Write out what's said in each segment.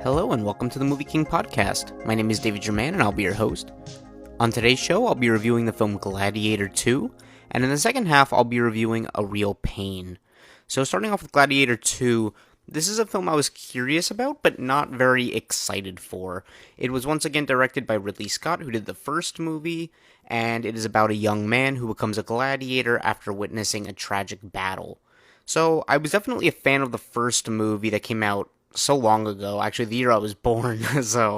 Hello and welcome to the MovieKing Podcast. My name is David Jurmann and I'll be your host. On today's show, I'll be reviewing the film Gladiator 2, and in the second half, I'll be reviewing A Real Pain. So starting off with Gladiator 2, this is a film I was curious about, but not very excited for. It was once again directed by Ridley Scott, who did the first movie, and it is about a young man who becomes a gladiator after witnessing a tragic battle. So I was definitely a fan of the first movie that came out so long ago, actually the year I was born, and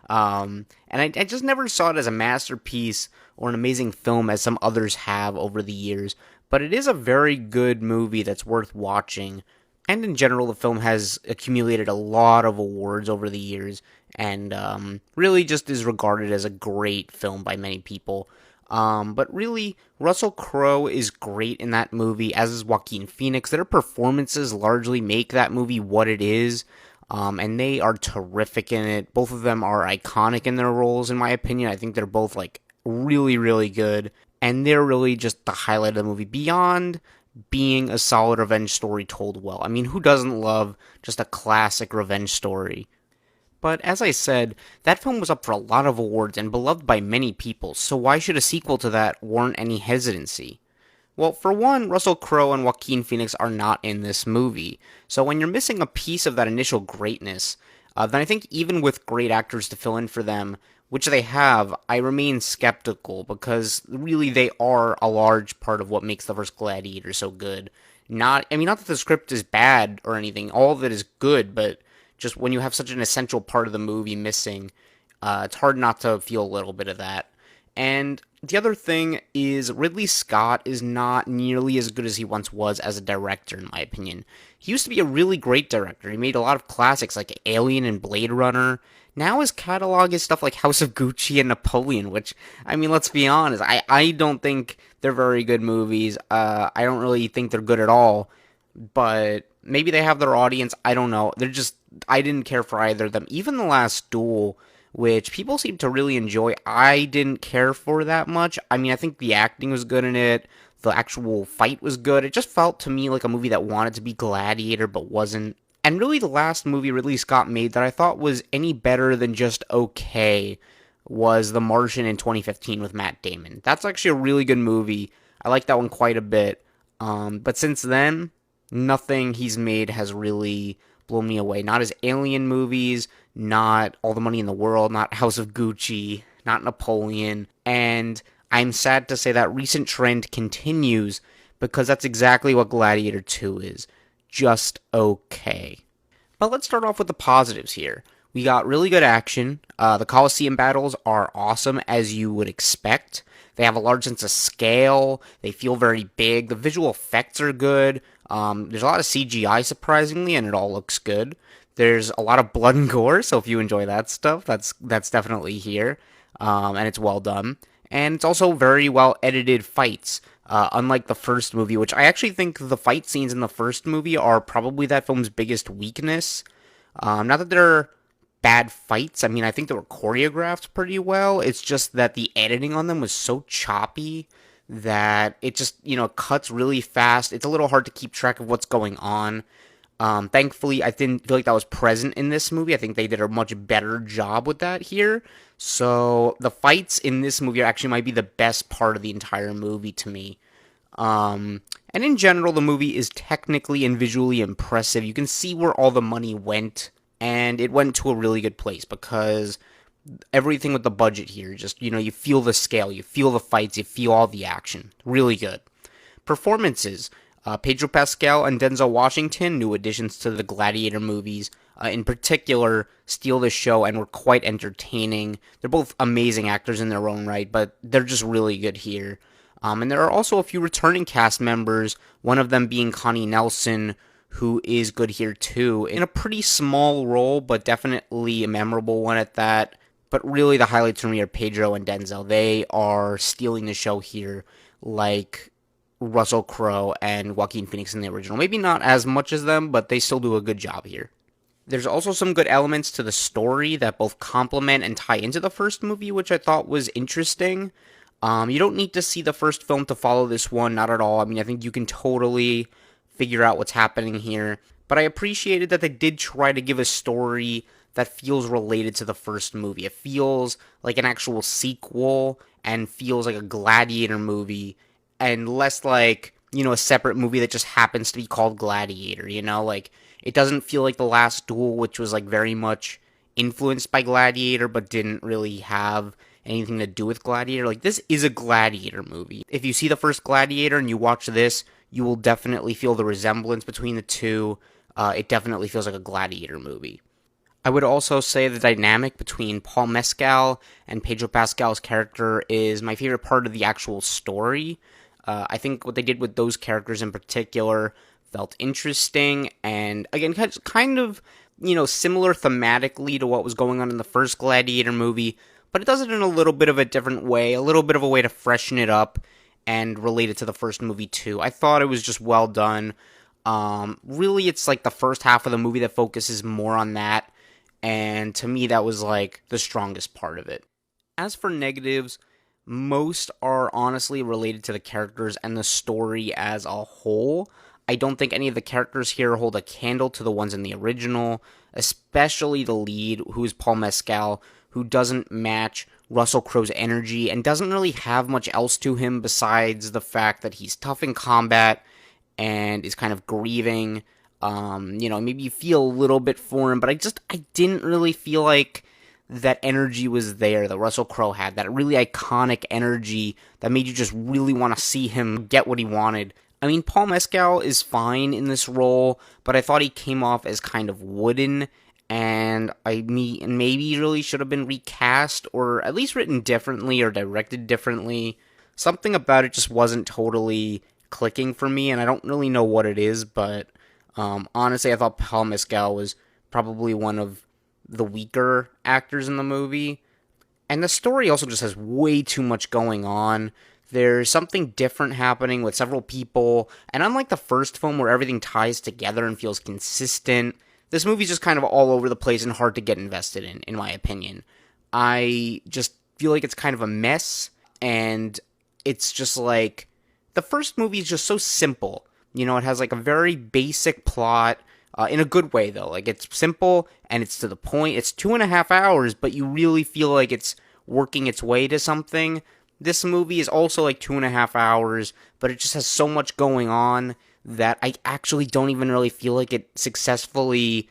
I just never saw it as a masterpiece or an amazing film as some others have over the years, but it is a very good movie that's worth watching, and in general the film has accumulated a lot of awards over the years, and really just is regarded as a great film by many people. But really, Russell Crowe is great in that movie, as is Joaquin Phoenix. Their performances largely make that movie what it is, and they are terrific in it. Both of them are iconic in their roles, in my opinion. I think they're both, really, really good, and they're really just the highlight of the movie, beyond being a solid revenge story told well. I mean, who doesn't love just a classic revenge story? But as I said, that film was up for a lot of awards and beloved by many people, so why should a sequel to that warrant any hesitancy? Well, for one, Russell Crowe and Joaquin Phoenix are not in this movie, so when you're missing a piece of that initial greatness, then I think even with great actors to fill in for them, which they have, I remain skeptical, because really they are a large part of what makes the first Gladiator so good. Not that the script is bad or anything, all of it is good, but just when you have such an essential part of the movie missing, it's hard not to feel a little bit of that. And the other thing is Ridley Scott is not nearly as good as he once was as a director, in my opinion. He used to be a really great director. He made a lot of classics like Alien and Blade Runner. Now his catalog is stuff like House of Gucci and Napoleon, which, let's be honest, I don't think they're very good movies. I don't really think they're good at all, but maybe they have their audience. I don't know. I didn't care for either of them. Even The Last Duel, which people seem to really enjoy, I didn't care for that much. I think the acting was good in it. The actual fight was good. It just felt to me like a movie that wanted to be Gladiator but wasn't. And really the last movie Ridley Scott made that I thought was any better than just okay was The Martian in 2015 with Matt Damon. That's actually a really good movie. I like that one quite a bit. But since then, nothing he's made has really blown me away. Not his Alien movies, not All the Money in the World, not House of Gucci, not Napoleon. And I'm sad to say that recent trend continues, because that's exactly what Gladiator 2 is. Just okay. But let's start off with the positives here. We got really good action. The Colosseum battles are awesome, as you would expect. They have a large sense of scale. They feel very big. The visual effects are good. There's a lot of CGI, surprisingly, and it all looks good. There's a lot of blood and gore, so if you enjoy that stuff, that's definitely here. And it's well done. And it's also very well edited fights, unlike the first movie, which I actually think the fight scenes in the first movie are probably that film's biggest weakness. Not that they're bad fights. I think they were choreographed pretty well. It's just that the editing on them was so choppy that it just, cuts really fast. It's a little hard to keep track of what's going on. Thankfully, I didn't feel like that was present in this movie. I think they did a much better job with that here. So the fights in this movie actually might be the best part of the entire movie to me. And in general, the movie is technically and visually impressive. You can see where all the money went, and it went to a really good place, because everything with the budget here, just, you feel the scale, you feel the fights, you feel all the action. Really good. Performances. Pedro Pascal and Denzel Washington, new additions to the Gladiator movies, in particular, steal the show and were quite entertaining. They're both amazing actors in their own right, but they're just really good here. And there are also a few returning cast members, one of them being Connie Nelson, who is good here too, in a pretty small role, but definitely a memorable one at that. But really the highlights for me are Pedro and Denzel. They are stealing the show here, like Russell Crowe and Joaquin Phoenix in the original. Maybe not as much as them, but they still do a good job here. There's also some good elements to the story that both complement and tie into the first movie, which I thought was interesting. You don't need to see the first film to follow this one, not at all. I think you can totally figure out what's happening here. But I appreciated that they did try to give a story that feels related to the first movie. It feels like an actual sequel and feels like a Gladiator movie and less like, a separate movie that just happens to be called Gladiator, Like, it doesn't feel like The Last Duel, which was, like, very much influenced by Gladiator, but didn't really have anything to do with Gladiator. Like, this is a Gladiator movie. If you see the first Gladiator and you watch this, you will definitely feel the resemblance between the two. It definitely feels like a Gladiator movie. I would also say the dynamic between Paul Mescal and Pedro Pascal's character is my favorite part of the actual story. I think what they did with those characters in particular felt interesting, and again, kind of, similar thematically to what was going on in the first Gladiator movie, but it does it in a little bit of a different way, a little bit of a way to freshen it up and relate it to the first movie too. I thought it was just well done. Really, it's like the first half of the movie that focuses more on that, and to me, that was like the strongest part of it. As for negatives, most are honestly related to the characters and the story as a whole. I don't think any of the characters here hold a candle to the ones in the original, especially the lead, who is Paul Mescal, who doesn't match Russell Crowe's energy and doesn't really have much else to him besides the fact that he's tough in combat and is kind of grieving. Maybe you feel a little bit for him, but I didn't really feel like that energy was there that Russell Crowe had, that really iconic energy that made you just really want to see him get what he wanted. I mean, Paul Mescal is fine in this role, but I thought he came off as kind of wooden, and maybe really should have been recast, or at least written differently or directed differently. Something about it just wasn't totally clicking for me, and I don't really know what it is, but honestly, I thought Paul Mescal was probably one of the weaker actors in the movie. And the story also just has way too much going on. There's something different happening with several people, and unlike the first film where everything ties together and feels consistent, this movie's just kind of all over the place and hard to get invested in my opinion. I just feel like it's kind of a mess, and it's just like, the first movie is just so simple. It has like a very basic plot, in a good way though. Like, it's simple and it's to the point. It's 2.5 hours, but you really feel like it's working its way to something. This movie is also like 2.5 hours, but it just has so much going on that I actually don't even really feel like it successfully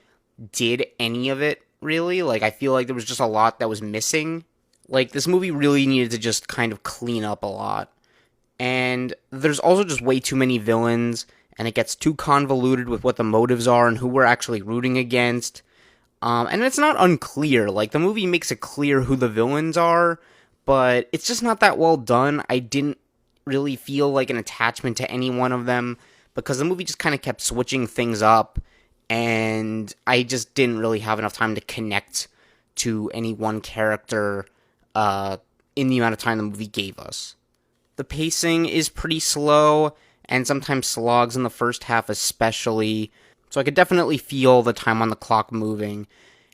did any of it, really. Like, I feel like there was just a lot that was missing. Like, this movie really needed to just kind of clean up a lot. And there's also just way too many villains, and it gets too convoluted with what the motives are and who we're actually rooting against. And it's not unclear. Like, the movie makes it clear who the villains are, but it's just not that well done. I didn't really feel like an attachment to any one of them, because the movie just kind of kept switching things up, and I just didn't really have enough time to connect to any one character in the amount of time the movie gave us. The pacing is pretty slow, and sometimes slogs in the first half especially, so I could definitely feel the time on the clock moving.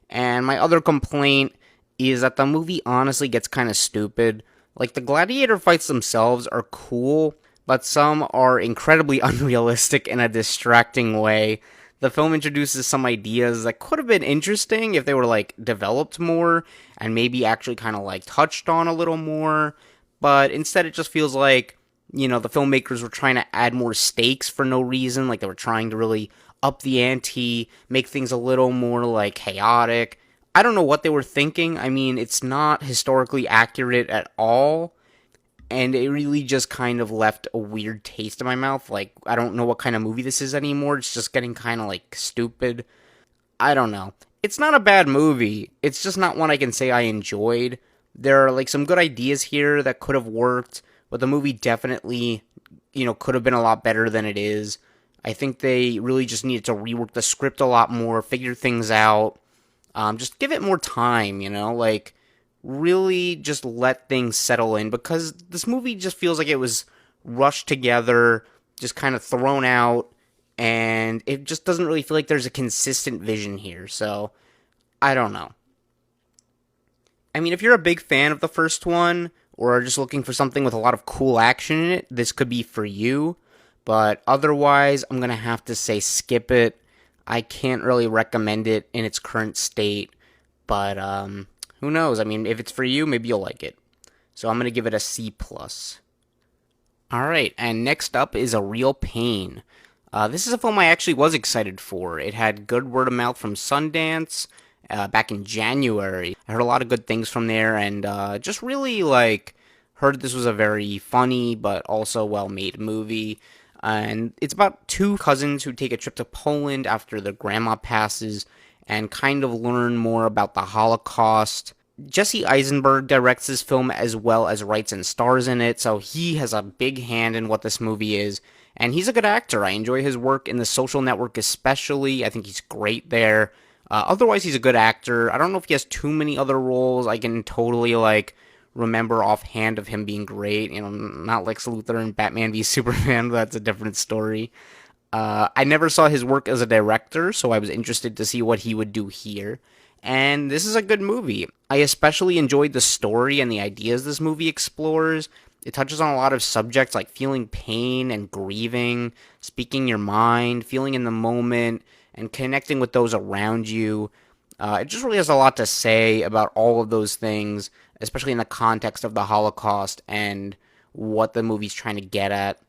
And my other complaint is that the movie honestly gets kind of stupid. Like, the gladiator fights themselves are cool, but some are incredibly unrealistic in a distracting way. The film introduces some ideas that could have been interesting if they were, like, developed more, and maybe actually kind of, like, touched on a little more, but instead it just feels like, the filmmakers were trying to add more stakes for no reason, like they were trying to really up the ante, make things a little more, like, chaotic. I don't know what they were thinking. I mean, it's not historically accurate at all, and it really just kind of left a weird taste in my mouth. Like, I don't know what kind of movie this is anymore. It's just getting kind of, like, stupid. I don't know. It's not a bad movie. It's just not one I can say I enjoyed. There are, like, some good ideas here that could have worked, but the movie definitely, could have been a lot better than it is. I think they really just needed to rework the script a lot more, figure things out. Just give it more time, like, really just let things settle in, because this movie just feels like it was rushed together, just kind of thrown out, and it just doesn't really feel like there's a consistent vision here, so I don't know. I mean, if you're a big fan of the first one, or are just looking for something with a lot of cool action in it, this could be for you, but otherwise, I'm gonna have to say skip it. I can't really recommend it in its current state. But who knows? I mean, if it's for you, maybe you'll like it. So I'm gonna give it a C plus. All right, and next up is A Real Pain. This is a film I actually was excited for. It had good word of mouth from Sundance back in January. I heard a lot of good things from there, and just really heard this was a very funny but also well-made movie. And it's about two cousins who take a trip to Poland after their grandma passes and kind of learn more about the Holocaust. Jesse Eisenberg directs this film as well as writes and stars in it, so he has a big hand in what this movie is. And he's a good actor. I enjoy his work in The Social Network especially. I think he's great there. Otherwise, he's a good actor. I don't know if he has too many other roles I can totally, remember offhand of him being great. You know, not Lex Luthor in Batman v Superman, but that's a different story. I never saw his work as a director, so I was interested to see what he would do here. And this is a good movie. I especially enjoyed the story and the ideas this movie explores. It touches on a lot of subjects like feeling pain and grieving, speaking your mind, feeling in the moment, and connecting with those around you. It just really has a lot to say about all of those things, especially in the context of the Holocaust and what the movie's trying to get at.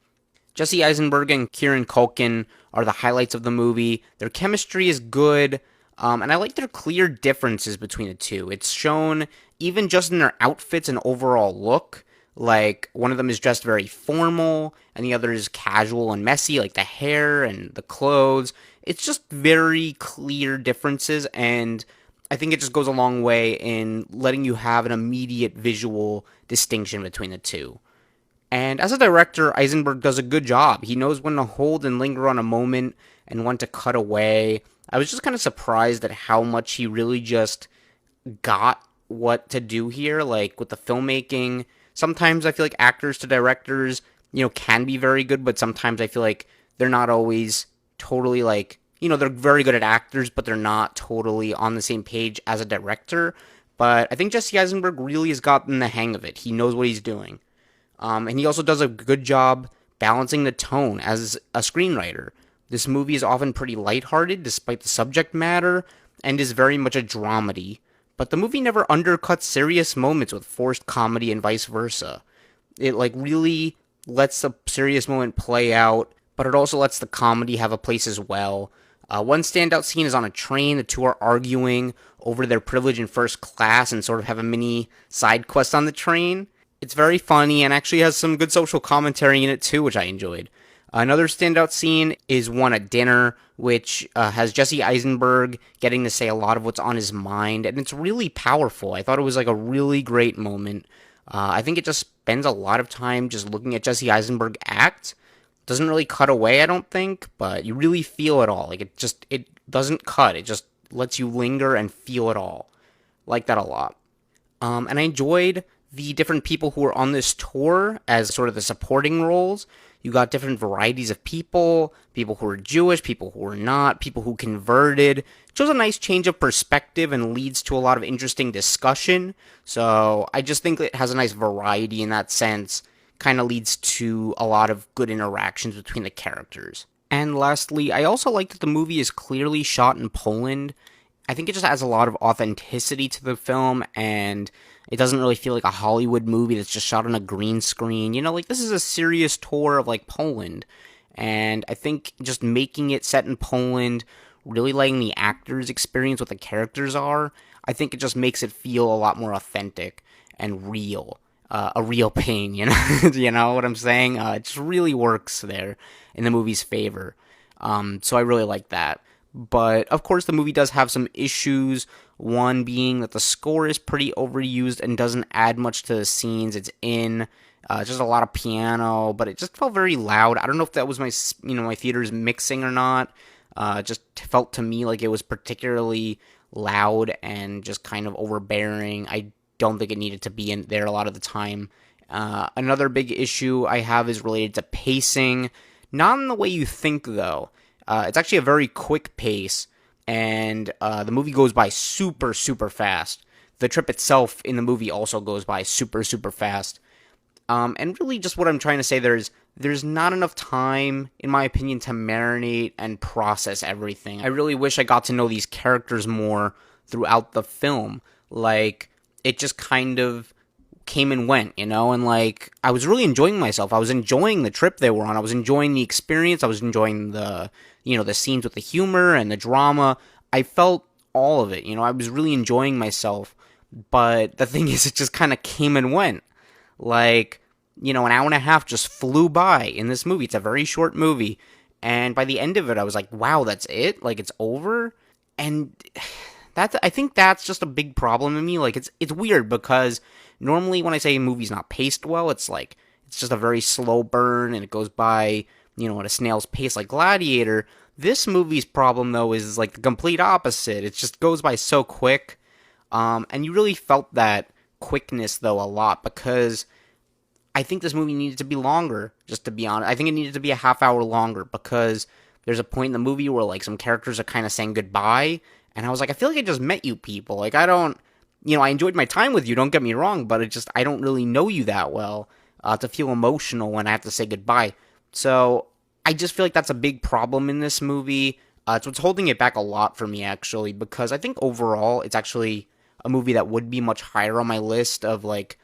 Jesse Eisenberg and Kieran Culkin are the highlights of the movie. Their chemistry is good, and I like their clear differences between the two. It's shown even just in their outfits and overall look. Like, one of them is dressed very formal, and the other is casual and messy, like the hair and the clothes. It's just very clear differences, and I think it just goes a long way in letting you have an immediate visual distinction between the two. And as a director, Eisenberg does a good job. He knows when to hold and linger on a moment and when to cut away. I was just kind of surprised at how much he really just got what to do here, like with the filmmaking. Sometimes I feel like actors to directors, can be very good, but sometimes I feel like they're not always totally they're very good at actors, but they're not totally on the same page as a director. But I think Jesse Eisenberg really has gotten the hang of it. He knows what he's doing. And he also does a good job balancing the tone as a screenwriter. This movie is often pretty lighthearted despite the subject matter and is very much a dramedy. But the movie never undercuts serious moments with forced comedy and vice versa. It really lets the serious moment play out, but it also lets the comedy have a place as well. One standout scene is on a train. The two are arguing over their privilege in first class and sort of have a mini side quest on the train. It's very funny and actually has some good social commentary in it too, which I enjoyed. Another standout scene is one at dinner, which has Jesse Eisenberg getting to say a lot of what's on his mind, and it's really powerful. I thought it was a really great moment. I think it just spends a lot of time just looking at Jesse Eisenberg act. Doesn't really cut away, I don't think, but you really feel it all. It doesn't cut. It just lets you linger and feel it all. Like that a lot. And I enjoyed the different people who were on this tour as sort of the supporting roles. You got different varieties of people who were Jewish, people who were not, people who converted. It shows a nice change of perspective and leads to a lot of interesting discussion. So I just think it has a nice variety in that sense. Kind of leads to a lot of good interactions between the characters. And lastly, I also like that the movie is clearly shot in Poland. I think it just adds a lot of authenticity to the film, and it doesn't really feel like a Hollywood movie that's just shot on a green screen. This is a serious tour of Poland. And I think just making it set in Poland, really letting the actors experience what the characters are, I think it just makes it feel a lot more authentic and real. A real pain, you know what I'm saying? It just really works there in the movie's favor. So I really like that. But, of course, the movie does have some issues. One being that the score is pretty overused and doesn't add much to the scenes it's in. Just a lot of piano, but it just felt very loud. I don't know if that was my theater's mixing or not. Just felt to me like it was particularly loud and just kind of overbearing. I don't think it needed to be in there a lot of the time. Another big issue I have is related to pacing. Not in the way you think, though. It's actually a very quick pace, and the movie goes by super, super fast. The trip itself in the movie also goes by super, super fast. And really just what I'm trying to say there's not enough time, in my opinion, to marinate and process everything. I really wish I got to know these characters more throughout the film. Like, it just kind of came and went, you know, and like I was really enjoying myself. I was enjoying the trip they were on. I was enjoying the experience. I was enjoying the, you know, the scenes with the humor and the drama. I felt all of it, you know. I was really enjoying myself. But the thing is, it just kind of came and went. Like, you know, an hour and a half just flew by in this movie. It's a very short movie. And by the end of it, I was like, wow, that's it? Like, it's over? And I think that's just a big problem in me. Like, it's weird because normally when I say a movie's not paced well, it's like, it's just a very slow burn and it goes by, you know, at a snail's pace like Gladiator. This movie's problem, though, is like the complete opposite. It just goes by so quick. And you really felt that quickness, though, a lot because I think this movie needed to be longer, just to be honest. I think it needed to be a half hour longer because there's a point in the movie where, like, some characters are kind of saying goodbye. And I was like, I feel like I just met you people. Like, I don't, you know, I enjoyed my time with you, don't get me wrong, but I don't really know you that well to feel emotional when I have to say goodbye. So I just feel like that's a big problem in this movie. It's what's holding it back a lot for me, actually, because I think overall it's actually a movie that would be much higher on my list of, like,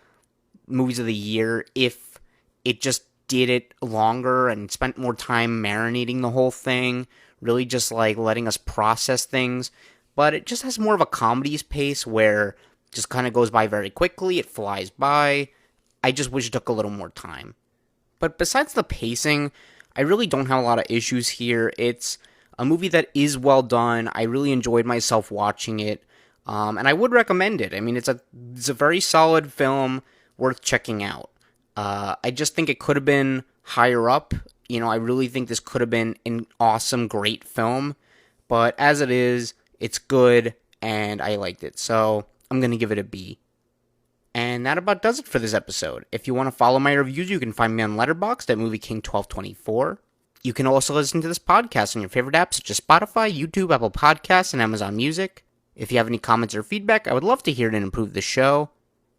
movies of the year if it just did it longer and spent more time marinating the whole thing, really just, like, letting us process things. But it just has more of a comedy's pace where it just kind of goes by very quickly, it flies by. I just wish it took a little more time. But besides the pacing, I really don't have a lot of issues here. It's a movie that is well done. I really enjoyed myself watching it. And I would recommend it. I mean, it's a very solid film worth checking out. I just think it could have been higher up. You know, I really think this could have been an awesome, great film. But as it is, it's good, and I liked it. So I'm going to give it a B. And that about does it for this episode. If you want to follow my reviews, you can find me on Letterboxd at MovieKing1224. You can also listen to this podcast on your favorite apps such as Spotify, YouTube, Apple Podcasts, and Amazon Music. If you have any comments or feedback, I would love to hear it and improve the show.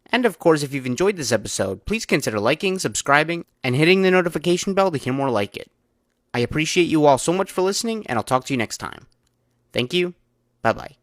And of course, if you've enjoyed this episode, please consider liking, subscribing, and hitting the notification bell to hear more like it. I appreciate you all so much for listening, and I'll talk to you next time. Thank you. Bye-bye.